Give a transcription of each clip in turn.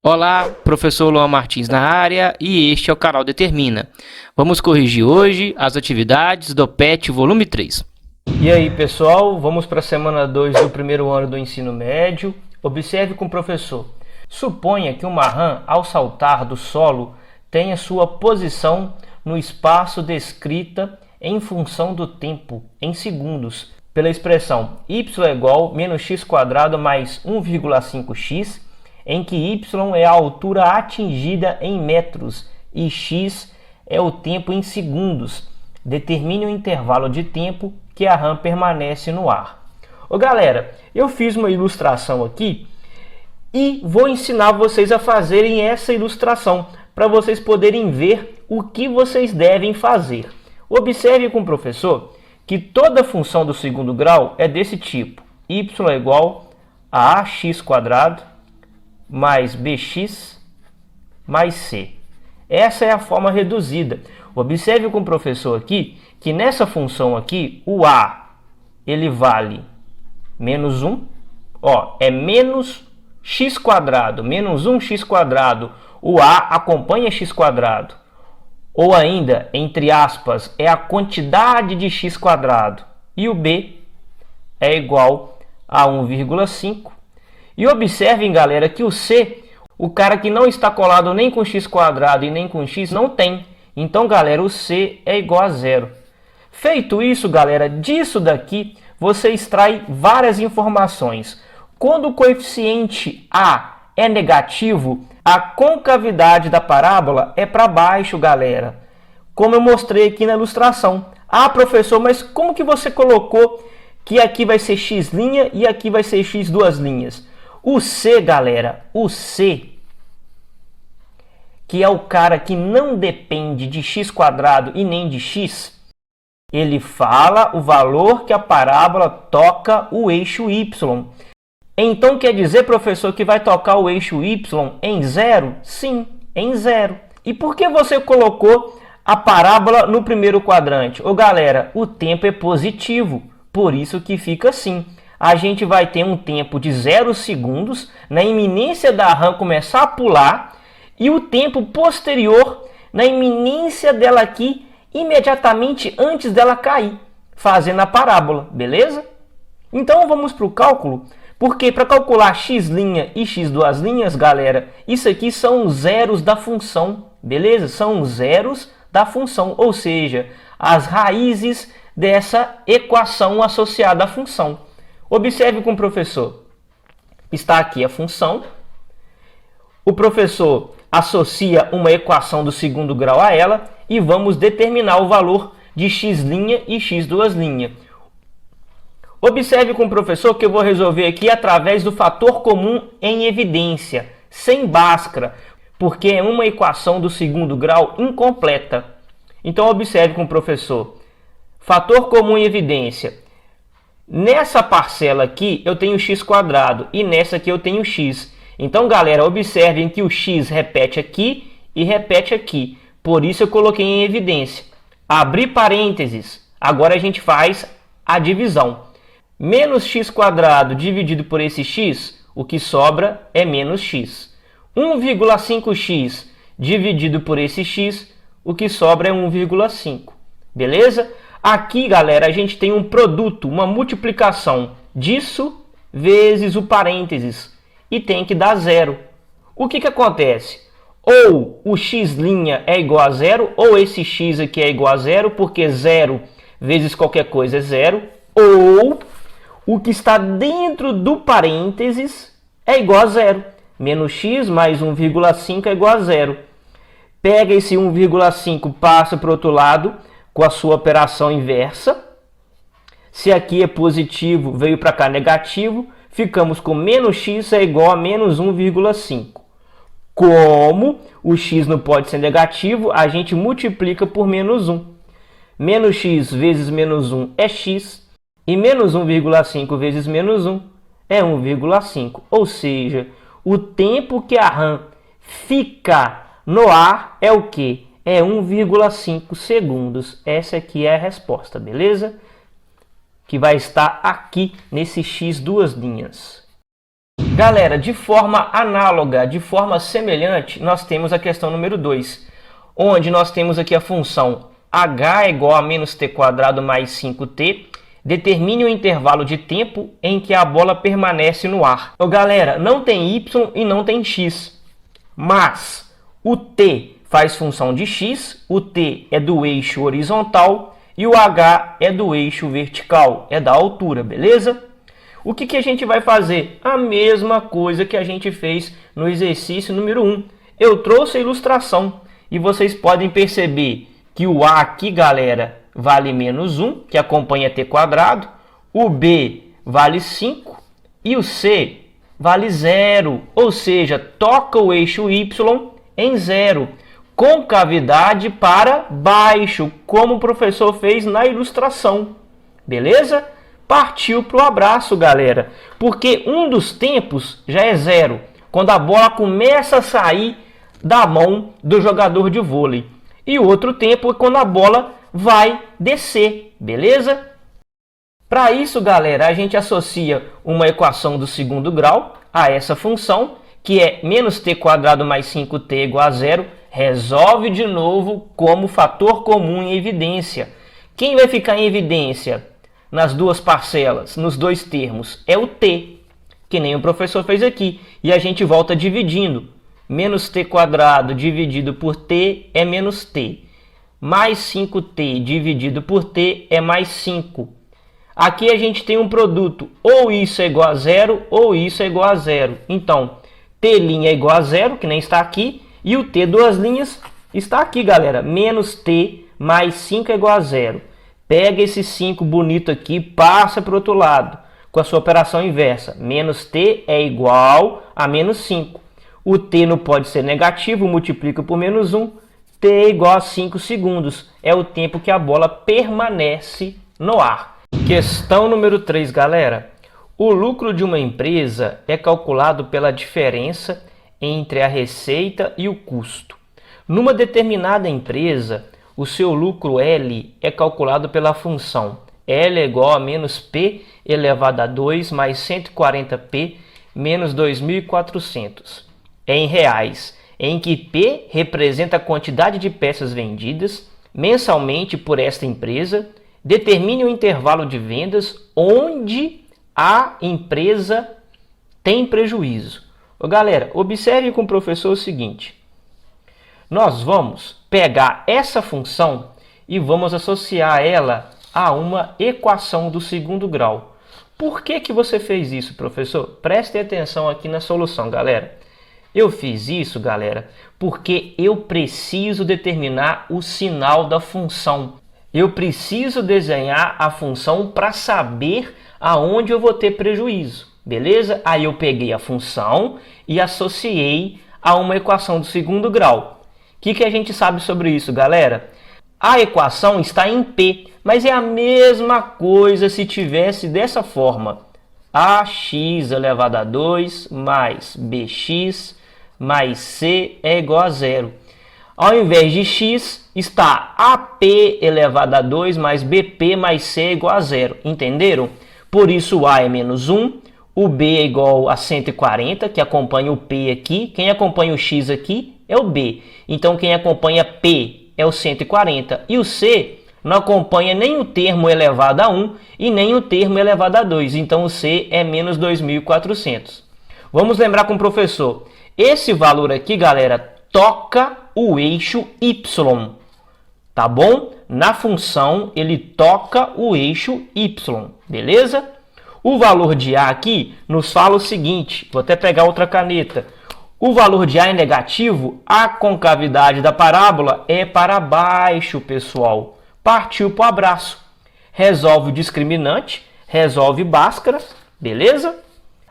Olá, professor Luan Martins na área e este é o canal Determina. Vamos corrigir hoje as atividades do PET volume 3. E aí pessoal, vamos para a semana 2 do primeiro ano do ensino médio. Observe com o professor. Suponha que uma rã, ao saltar do solo, tenha sua posição no espaço descrita em função do tempo, em segundos, pela expressão y é igual menos x² mais 1,5x, em que y é a altura atingida em metros e x é o tempo em segundos. Determine o intervalo de tempo que a rã permanece no ar. Ô galera, eu fiz uma ilustração aqui e vou ensinar vocês a fazerem essa ilustração para vocês poderem ver o que vocês devem fazer. Observe com o professor que toda função do segundo grau é desse tipo. Y é igual a ax² mais bx mais c. Essa é a forma reduzida. Observe com o professor aqui que nessa função aqui, o a ele vale menos 1, é menos x², menos 1x², o a acompanha x², ou ainda, entre aspas, é a quantidade de x², e o b é igual a 1,5. E observem, galera, que o c, o cara que não está colado nem com x² e nem com x, não tem. Então, galera, o c é igual a 0. Feito isso, galera, disso daqui, você extrai várias informações. Quando o coeficiente a é negativo, a concavidade da parábola é para baixo, galera. Como eu mostrei aqui na ilustração. Ah, professor, mas como que você colocou que aqui vai ser x' e aqui vai ser x²? O C, galera, o C, que é o cara que não depende de x² e nem de x, ele fala o valor que a parábola toca o eixo y. Então quer dizer, professor, que vai tocar o eixo y em 0? Sim, em 0. E por que você colocou a parábola no primeiro quadrante? Ô galera, o tempo é positivo, por isso que fica assim. A gente vai ter um tempo de 0 segundos na iminência da rã começar a pular e o tempo posterior na iminência dela aqui imediatamente antes dela cair, fazendo a parábola, beleza? Então vamos para o cálculo, porque para calcular x' e x², galera, isso aqui são os zeros da função, beleza? São os zeros da função, ou seja, as raízes dessa equação associada à função. Observe com o professor. Está aqui a função. O professor associa uma equação do segundo grau a ela e vamos determinar o valor de x' e x². Observe com o professor que eu vou resolver aqui através do fator comum em evidência, sem Bhaskara, porque é uma equação do segundo grau incompleta. Então observe com o professor. Fator comum em evidência. Nessa parcela aqui eu tenho x² e nessa aqui eu tenho x. Então, galera, observem que o x repete aqui e repete aqui. Por isso eu coloquei em evidência. Abrir parênteses. Agora a gente faz a divisão. Menos x² dividido por esse x, o que sobra é menos x. 1,5x dividido por esse x, o que sobra é 1,5. Beleza? Aqui, galera, a gente tem um produto, uma multiplicação disso vezes o parênteses e tem que dar 0. O que acontece? Ou o x' é igual a 0, ou esse x aqui é igual a 0, porque 0 vezes qualquer coisa é 0, ou o que está dentro do parênteses é igual a 0. Menos x mais 1,5 é igual a 0. Pega esse 1,5, passa para o outro lado, com a sua operação inversa. Se aqui é positivo, veio para cá negativo, ficamos com menos x é igual a menos 1,5. Como o x não pode ser negativo, a gente multiplica por menos 1. Menos x vezes menos 1 é x, e menos 1,5 vezes menos 1 é 1,5. Ou seja, o tempo que a rã fica no ar é o quê? É 1,5 segundos. Essa aqui é a resposta, beleza? Que vai estar aqui nesse x². Galera, de forma análoga, de forma semelhante, nós temos a questão número 2, onde nós temos aqui a função h é igual a menos t quadrado mais 5t, determine o intervalo de tempo em que a bola permanece no ar. Então, galera, não tem y e não tem x, mas o t faz função de x, o t é do eixo horizontal e o h é do eixo vertical, é da altura, beleza? O que a gente vai fazer? A mesma coisa que a gente fez no exercício número 1. Eu trouxe a ilustração e vocês podem perceber que o A aqui, galera, vale menos 1, que acompanha t quadrado. O B vale 5 e o C vale 0, ou seja, toca o eixo Y em 0, com cavidade para baixo, como o professor fez na ilustração. Beleza? Partiu para o abraço, galera, porque um dos tempos já é 0, quando a bola começa a sair da mão do jogador de vôlei. E o outro tempo é quando a bola vai descer, beleza? Para isso, galera, a gente associa uma equação do segundo grau a essa função, que é menos t quadrado mais 5t igual a 0, resolve de novo como fator comum em evidência. Quem vai ficar em evidência nas duas parcelas, nos dois termos, é o t, que nem o professor fez aqui. E a gente volta dividindo. Menos t quadrado dividido por t é menos t. Mais 5t dividido por t é mais 5. Aqui a gente tem um produto, ou isso é igual a 0, ou isso é igual a 0. Então, t' é igual a 0, que nem está aqui, e o t duas linhas está aqui, galera. Menos t mais 5 é igual a 0. Pega esse 5 bonito aqui, passa para o outro lado, com a sua operação inversa. Menos t é igual a menos 5. O t não pode ser negativo, multiplica por menos 1. T é igual a 5 segundos. É o tempo que a bola permanece no ar. Questão número 3, galera. O lucro de uma empresa é calculado pela diferença entre a receita e o custo. Numa determinada empresa, o seu lucro L é calculado pela função L é igual a menos P elevado a 2 mais 140P menos 2.400. É em reais, em que P representa a quantidade de peças vendidas mensalmente por esta empresa. Determine o intervalo de vendas onde a empresa tem prejuízo. Galera, observe com o professor o seguinte. Nós vamos pegar essa função e vamos associar ela a uma equação do segundo grau. Por que você fez isso, professor? Prestem atenção aqui na solução, galera. Eu fiz isso, galera, porque eu preciso determinar o sinal da função. Eu preciso desenhar a função para saber aonde eu vou ter prejuízo, beleza? Aí eu peguei a função e associei a uma equação do segundo grau. O que a gente sabe sobre isso, galera? A equação está em P, mas é a mesma coisa se tivesse dessa forma. AX elevado a 2 mais BX mais C é igual a 0. Ao invés de X, está AP elevado a 2 mais BP mais C é igual a 0. Entenderam? Por isso o A é menos 1, o B é igual a 140, que acompanha o P aqui. Quem acompanha o X aqui é o B. Então, quem acompanha P é o 140. E o C não acompanha nem o termo elevado a 1 e nem o termo elevado a 2. Então, o C é menos 2.400. Vamos lembrar com o professor. Esse valor aqui, galera, toca o eixo Y. Tá bom? Na função, ele toca o eixo Y. Beleza? O valor de A aqui nos fala o seguinte. Vou até pegar outra caneta. O valor de A é negativo, a concavidade da parábola é para baixo, pessoal. Partiu para o abraço. Resolve o discriminante, resolve Bhaskara, beleza?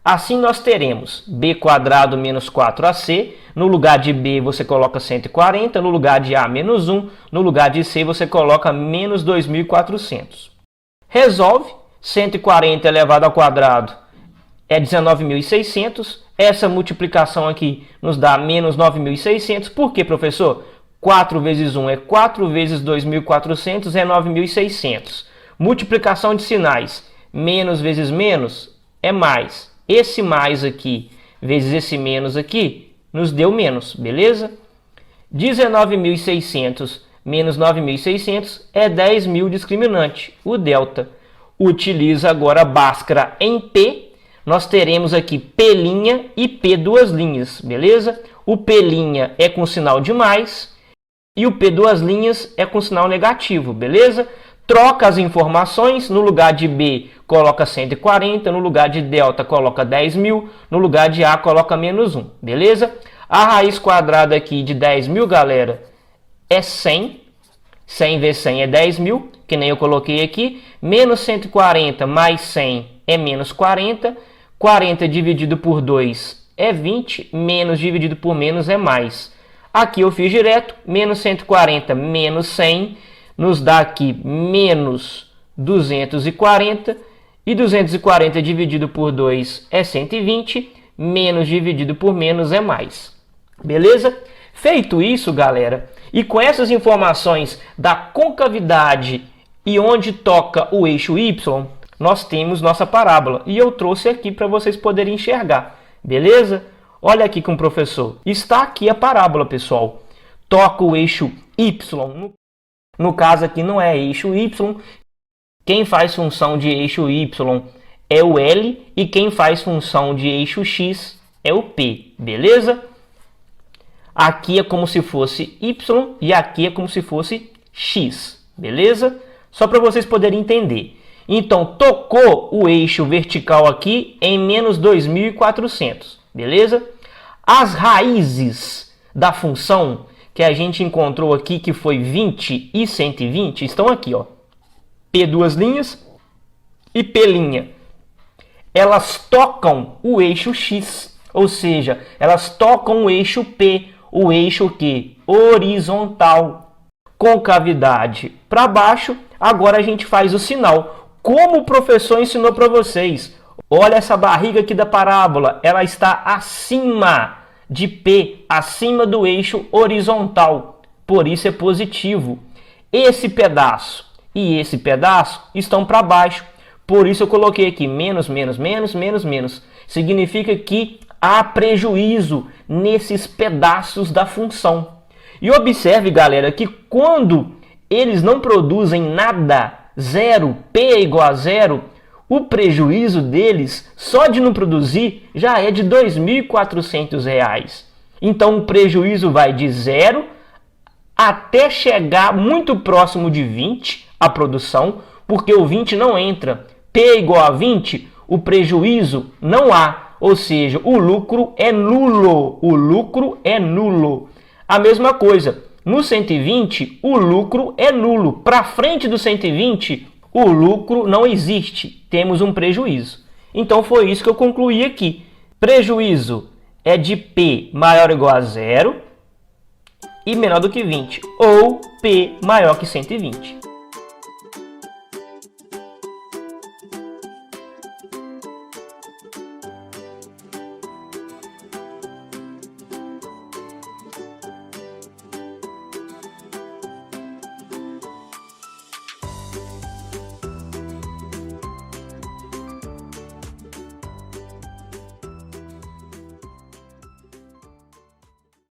Assim nós teremos b quadrado menos 4ac. No lugar de b você coloca 140, no lugar de a menos 1, no lugar de c você coloca menos 2.400. Resolve, 140 elevado ao quadrado é 19.600. Essa multiplicação aqui nos dá menos 9.600. Por quê, professor? 4 vezes 1 é 4, vezes 2.400 é 9.600. Multiplicação de sinais. Menos vezes menos é mais. esse mais aqui vezes esse menos aqui nos deu menos, beleza? 19.600 menos 9.600 é 10.000 discriminante, o delta. Utiliza agora a Bhaskara em P, nós teremos aqui P' e P duas linhas, beleza? O P' é com sinal de mais e o P duas linhas é com sinal negativo, beleza? Troca as informações, no lugar de B coloca 140, no lugar de delta coloca 10.000, no lugar de A coloca menos 1, beleza? A raiz quadrada aqui de 10.000, galera, é 100. 100 vezes 100 é 10.000, que nem eu coloquei aqui. Menos 140 mais 100 é menos 40. 40 dividido por 2 é 20. Menos dividido por menos é mais. Aqui eu fiz direto. Menos 140 menos 100 nos dá aqui menos 240. E 240 dividido por 2 é 120. Menos dividido por menos é mais. Beleza? Feito isso, galera, e com essas informações da concavidade e onde toca o eixo Y, nós temos nossa parábola. E eu trouxe aqui para vocês poderem enxergar, beleza? Olha aqui com o professor. Está aqui a parábola, pessoal. Toca o eixo Y. No caso aqui não é eixo Y. Quem faz função de eixo Y é o L e quem faz função de eixo X é o P, beleza? Aqui é como se fosse Y e aqui é como se fosse X, beleza? Só para vocês poderem entender. Então, tocou o eixo vertical aqui em menos 2.400, beleza? As raízes da função que a gente encontrou aqui, que foi 20 e 120, estão aqui, ó. P duas linhas e P'. Elas tocam o eixo X, ou seja, elas tocam o eixo P, o eixo que horizontal, concavidade para baixo. Agora a gente faz o sinal, como o professor ensinou para vocês. Olha essa barriga aqui da parábola, ela está acima de P, acima do eixo horizontal, por isso é positivo. Esse pedaço e esse pedaço estão para baixo, por isso eu coloquei aqui menos, menos, menos, menos, menos. Significa que há prejuízo nesses pedaços da função. E observe, galera, que quando eles não produzem nada, zero, P é igual a zero, o prejuízo deles, só de não produzir, já é de R$ 2.400. Então o prejuízo vai de zero até chegar muito próximo de 20, a produção, porque o 20 não entra. P é igual a 20, o prejuízo não há. Ou seja, o lucro é nulo. O lucro é nulo. A mesma coisa, no 120, o lucro é nulo. Para frente do 120, o lucro não existe. Temos um prejuízo. Então, foi isso que eu concluí aqui. Prejuízo é de P maior ou igual a zero e menor do que 20. Ou P maior que 120.